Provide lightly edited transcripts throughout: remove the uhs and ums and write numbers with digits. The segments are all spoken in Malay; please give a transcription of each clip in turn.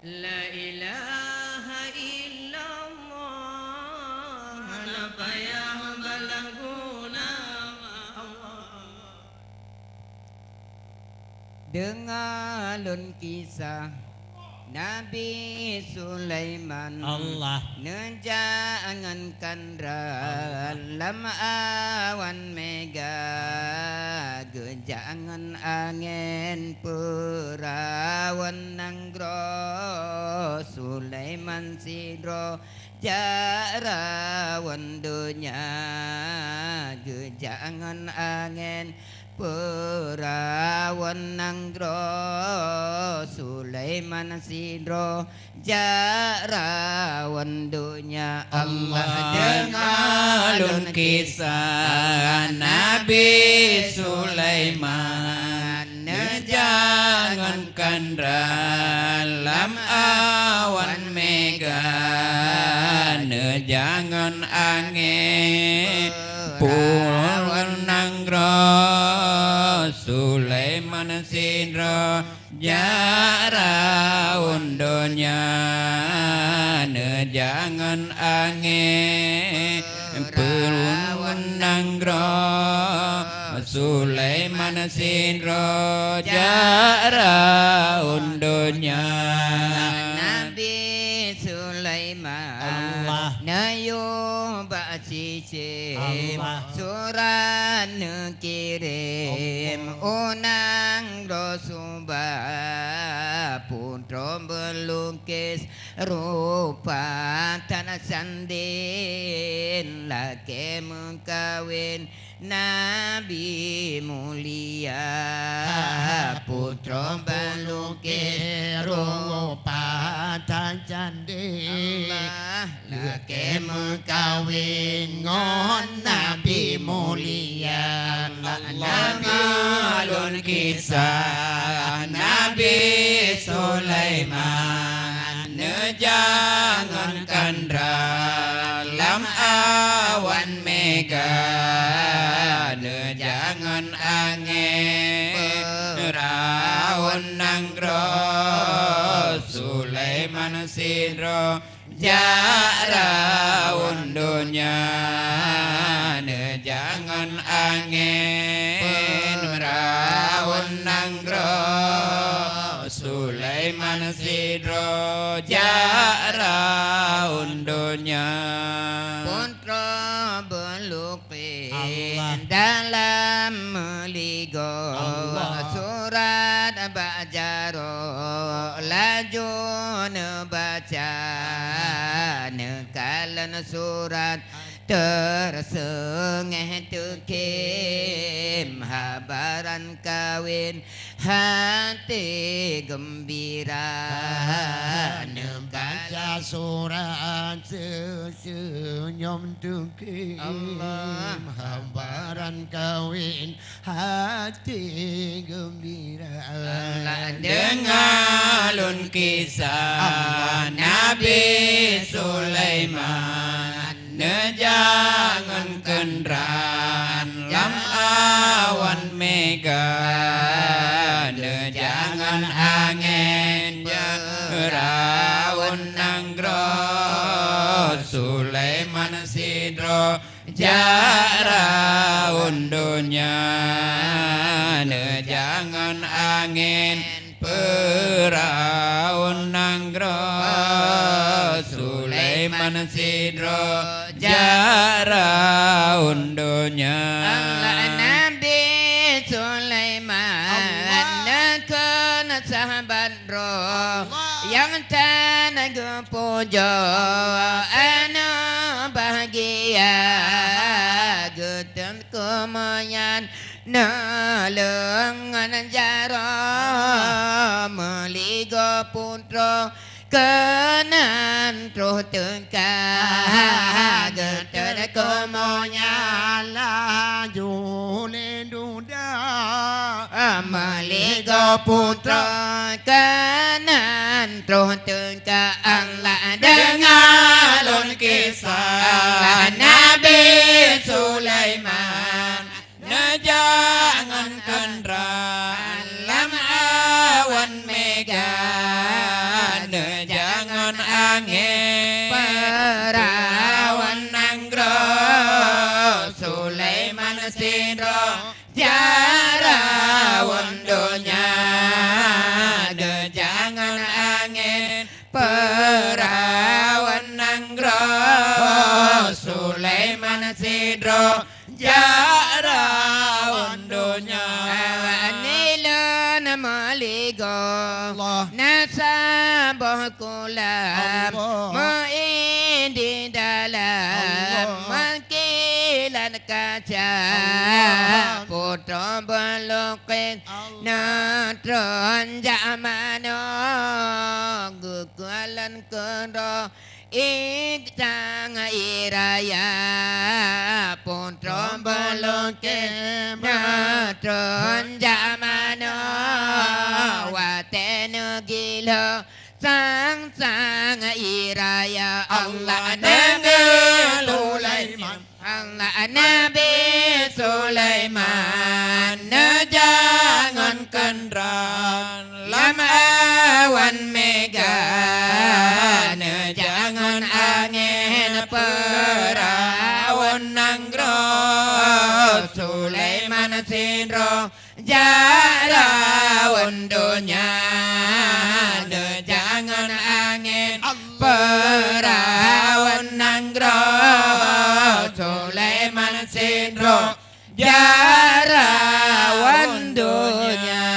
La ilaha illallah Napa yang balaguna Dengarun kisah Nabi Sulaiman Allah Nejangankan dalam awan mega Gejangan angin perawan nanggro Sulaiman sidro jarawan dunia Gejangan angin perawan nanggro Sulaiman sidro jarawan dunia Allah dengarun kisah Nabi Sulaiman Jangankan dalam awan mega Jangan angin purawan nanggro Sulaiman sidro jaraun dunia jangan angin purawan nanggro Sulaiman sidro jaraun dunia Nabi Sulaiman Allah Nayo ba'cicim Allah. Surat nekirim Unang dosubah Putra belukis Rupa tanah sandin Laki mengkawin Nabi mulia Putra belukis Rupa tan candi Laki kawin ngon Nabi mulia Dengarun kisah Nabi Sulaiman Jangankan dalam awan mega Jangan angin rawan nanggro Sulaiman sidro jaraun dunia jangan angin rawan nanggro Sulaiman sidro jaraun dunia Putra belukis Allah. dalam meligo Allah. Surat bajaro laju nebaca Nekalan surat tersengih tukim Habaran kawin hati gembira Baca surat sesenyum tukim Allah. Habaran kawin hati gembira Dengarun kisah Nabi Sulaiman Jangan kendaraan lam awan mega Jangan angin rawan nanggro Sulaiman sidro jaraun dunia Jangan angin peraun nanggro Sulaiman sidro jaraun dunia Allah Nabi Sulaiman Nakun sahabat roh Yang tanah puja Anu bahagia Getem kumayan Nalengan jara Meligo putra Kenan truh tengkah Getem kumayan laju lenduda Meligo putra Kenan truh tengkah Allah Dengarun kisah Nabi Sulaiman Jangan kendaraan lam awan mega angin perawan Nangro Sulaiman Sidro Jarawan dunia Jangan angin perawan Nangro Sulaiman Sidro Jarawan dunia Nilan maligo Allah. Nasabah kulam Allah. Main di dalam Allah. Makilan kaca Allah. Putra berlukit Allah. Natron jamano Gugulan kero Iktang iraya Putra berlukit Natron jamano Watenu gila Sang iraya Allah Nabi Sulaiman Allah Nabi Sulaiman Jangan kendran Lama awan mega Jangan angin perawan Nangro Sulaiman Sidro Jarawan dunia Jangan angin perawan Nangro Sulaiman Sidro Jarawan dunia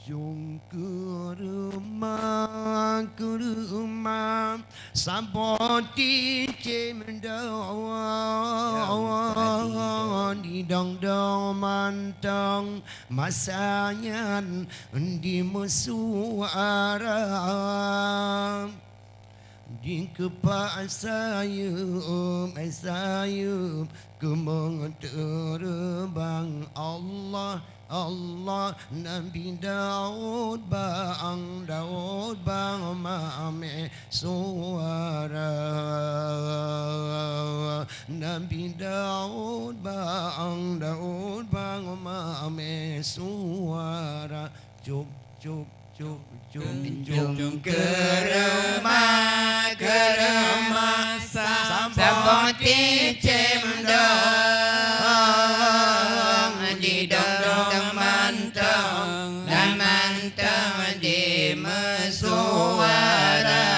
Yung kurma Saboti cemdawan Di dong mantang Masanya di musuara Di kepak sayum Kemang terbang Allah Allah Nabi Daud bang mame suara Nabi Daud bang mame suara Cup Kerema Saboti cemdong Di dong mantong Dan mantong di mesuara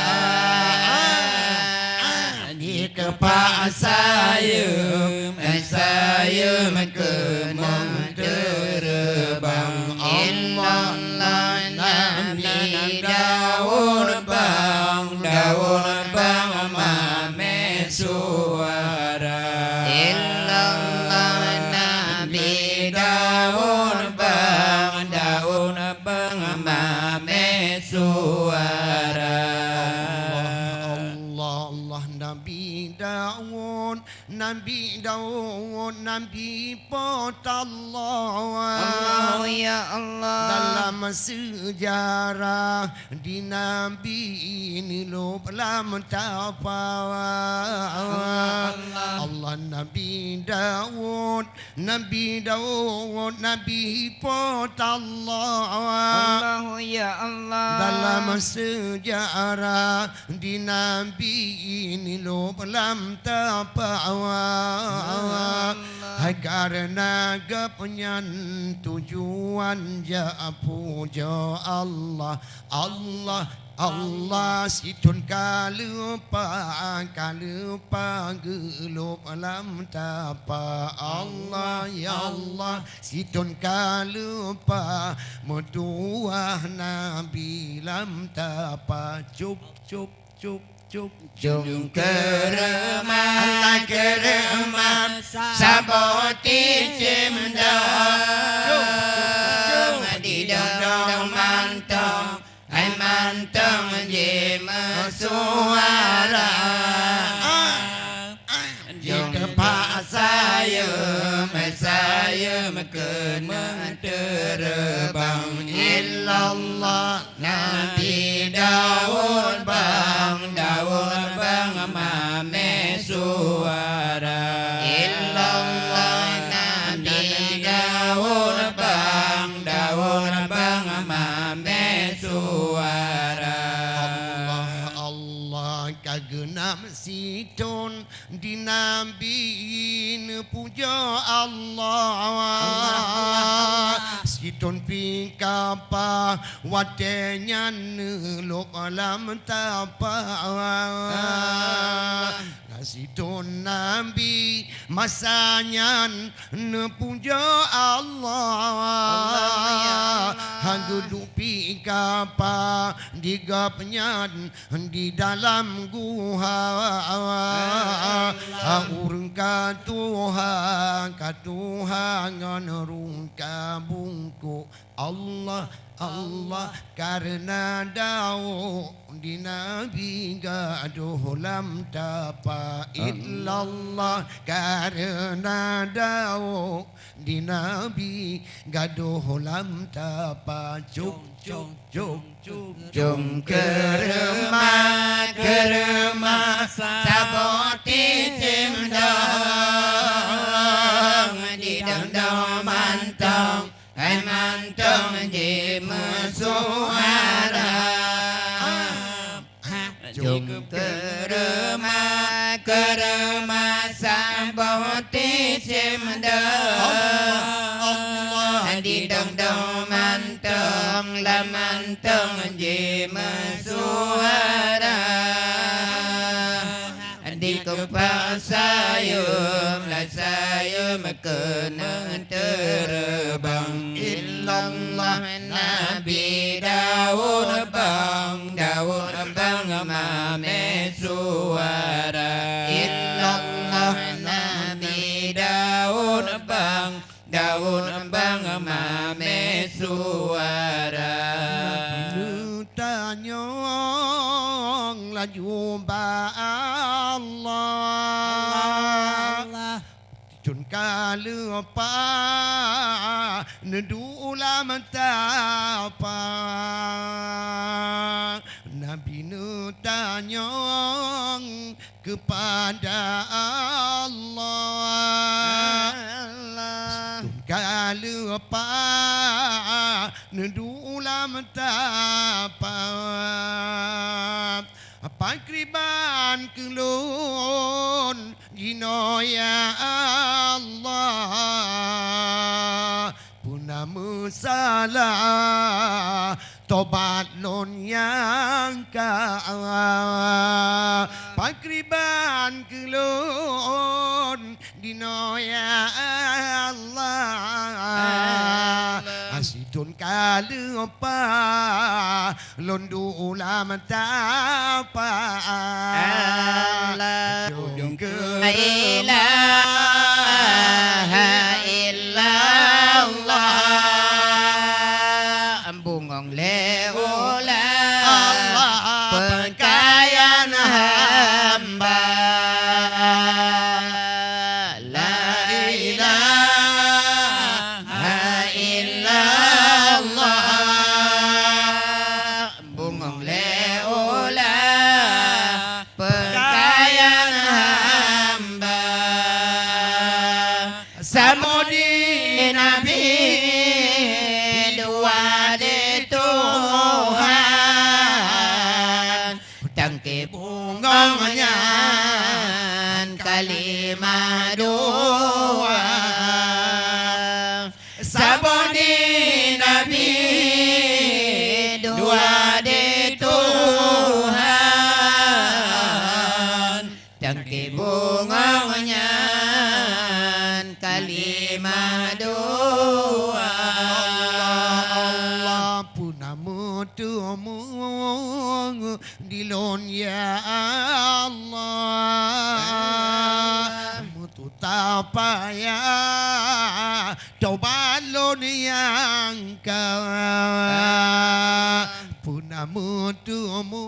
Di kepak sayum Sayum kemang terbang Allah Nabi Daud bang mame suara Illallah Nabi Daud bang mame suara Allah Nabi Daud Nabi pot Allah Allah ya Allah dalam sejarah di Nabi ini lo pelam tapa Allah Nabi Daud Nabi pot Allah Allah ya Allah dalam sejarah di Nabi ini lo pelam tapa karena kepenyan tujuan ja puja Allah Allah situn kalupa gelup alam tapa Allah ya Allah situn kalupa mutuah nabi lam tapa cup Jung kerema Saboti cemdong Di dong mantong Hai mantong je mesuara Di kepak sayum kemang terbang Illallah Nabi Daud bang mame suara Illallah Nabi Daud bang Situn pingkapa watenyan lok alam tapa Situn Nabi masanya nepuja Allah Hagudu pingkapa digapnyan di dalam guha Urung katuha nganurung kabungku Allah Allah karena dao di Nabi gaduh lam tapa illallah karena dao di Nabi gaduh lam tapa cung kerema saboti cimdong di dong mantong hai mantong di mesuara cung kerema saboti cimdong di dong mantong la mantong di mesuara di kepala sayum la sayum kena terbang illallah Nabi Daud bang mame suara illallah Nabi Daud bang mame suara tanyong laju ba Allah Jun kalupa nedula mentapa Nabi tanyong kepada Allah Jun kalupa nedula mentapa Pakriban kelun Gino ya Allah Puna musalah Tobat lon yang ka Pakriban kelun Gino ya Allah Asidun kalupa Londu ulam tapa Allah ilaha illallah Ambungong leula pengkayaan hamba Samudi Nabi dua de Tuhan Tangke bungongnya kalimah dua Samudi Nabi dua de Tuhan Tangke bungongnya kalimah doa Allah punamu tumu dilon ya Allah mutu tapaya coba lon yang kau punamu tumu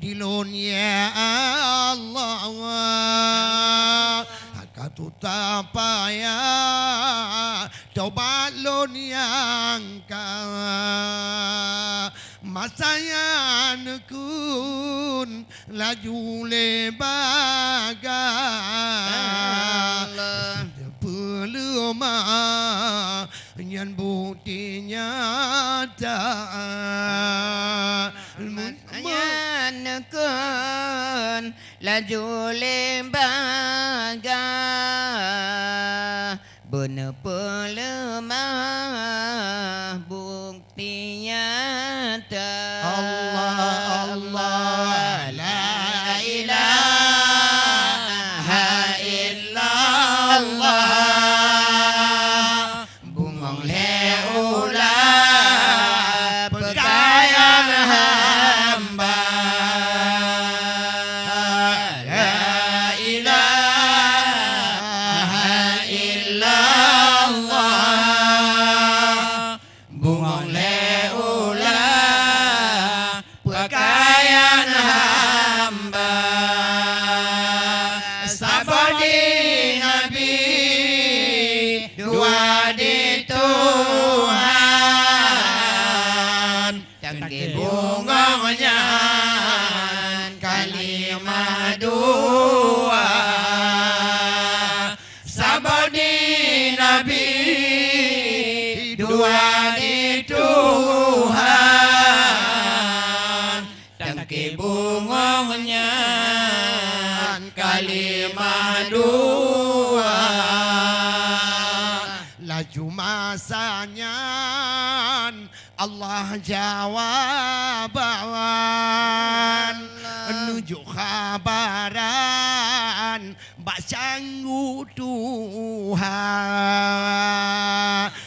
dilon ya Allah Katu tapaya coba lon yang ka masaya nekun laju lebaga peluma nyan bukti nyata masaya nekun laju lebaga bener lemah bukti nyata Allah Allah la ilaha illallah bungong leula pekayaan hamba la ilaha illallah bungong leula pekayaan hamba sabadi nabi dua di Tuhan tangki bungongnya kalimah dua sabadi nabi dua di Tuhan tangki bungongnya kalimah dua laju masanya Allah jawaban nuju kabaran bak sanggup Tuhan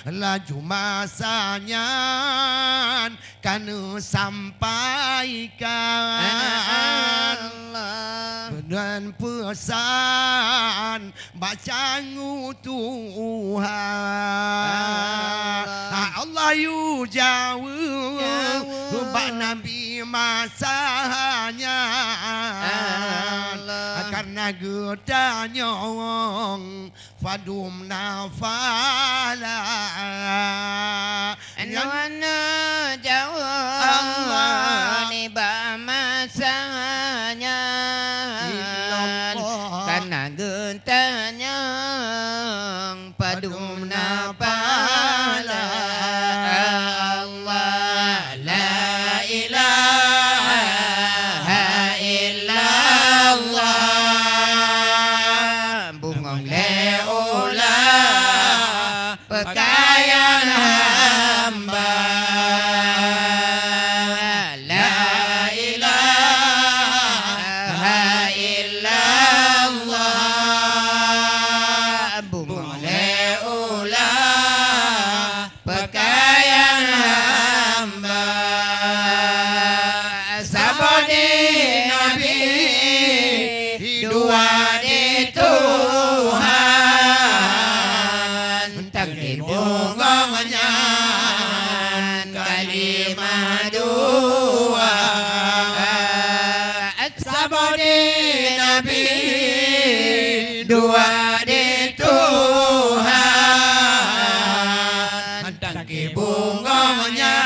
laju masanya kan sampaikan dan pesan bacangu Tuhan Allah yu jauh bak Nabi masanya karena gedanyong fadum nafala anu jauh Allah ni ba masanya karena gentanya padum napala Allah la ilaha illallah bungong leula pekayaan hamba la ilaha illallah bungong leula pekayaan hamba sabodi nabi dua di Tuhan tangki bungongnya kalimah dua sabodi nabi dua di Tuhan tangki bungongnya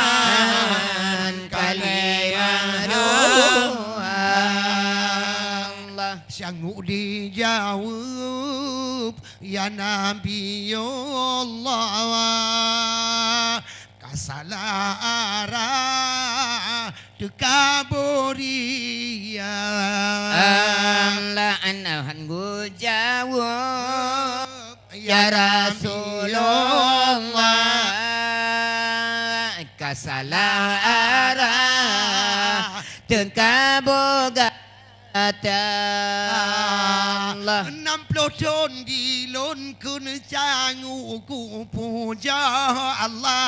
kalimah dua Allah sanggup dijawab ya Nabi Allah kasalah arah dekaburia Allah anahan jawab ya Rasulullah kasalah arah tengkaboga Allah 60 tahun di lon kun cangu ku puja Allah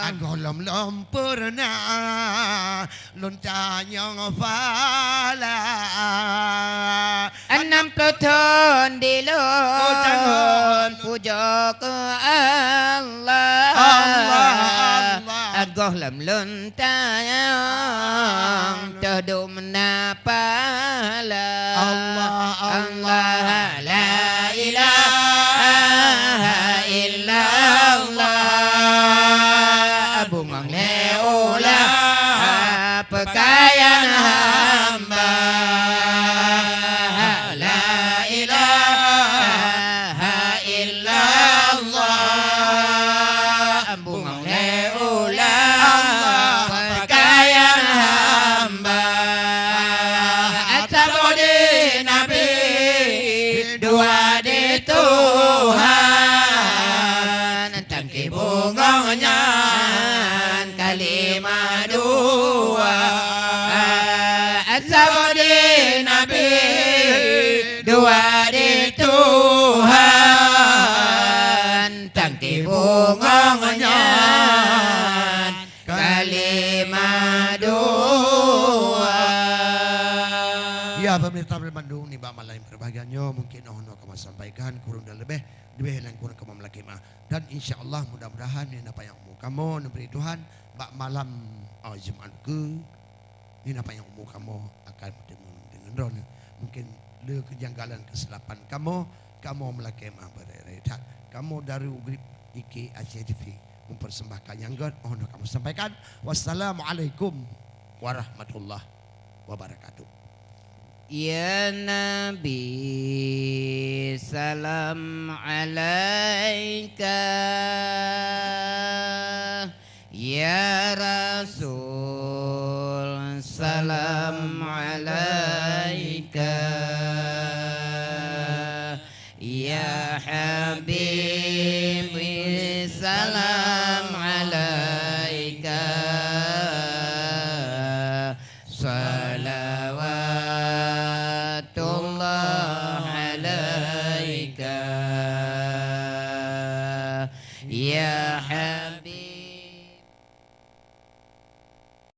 Angolam lom pernah lon tanya fala 60 tahun di lon puja ke Allah Agoh lam lon tayang terdum napala Allah la ilaha illallah bungong leula pekayaan hamba la ilaha illallah bungong leula pekayaan hamba bunganya kalimah dua. Ya pemirsa Bandung ni Mbak Malah yang berbahagianya mungkin ono kamu sampaikan kurang dan lebih yang kurang kamu melaki mah dan insya Allah mudah-mudahan ni apa yang kamu memberi Tuhan Mbak malam Jumat ke ni apa yang kamu akan dengan ron mungkin le kejanggalan kesilapan kamu melaki mah beredat kamu dari Ugrip IK Aceh TV mempersembahkan yang god ono kamu sampaikan wassalamualaikum warahmatullahi wabarakatuh. Ya Nabi salam alaika Ya Rasul salam alaika Ya Habibi salam alaika salawat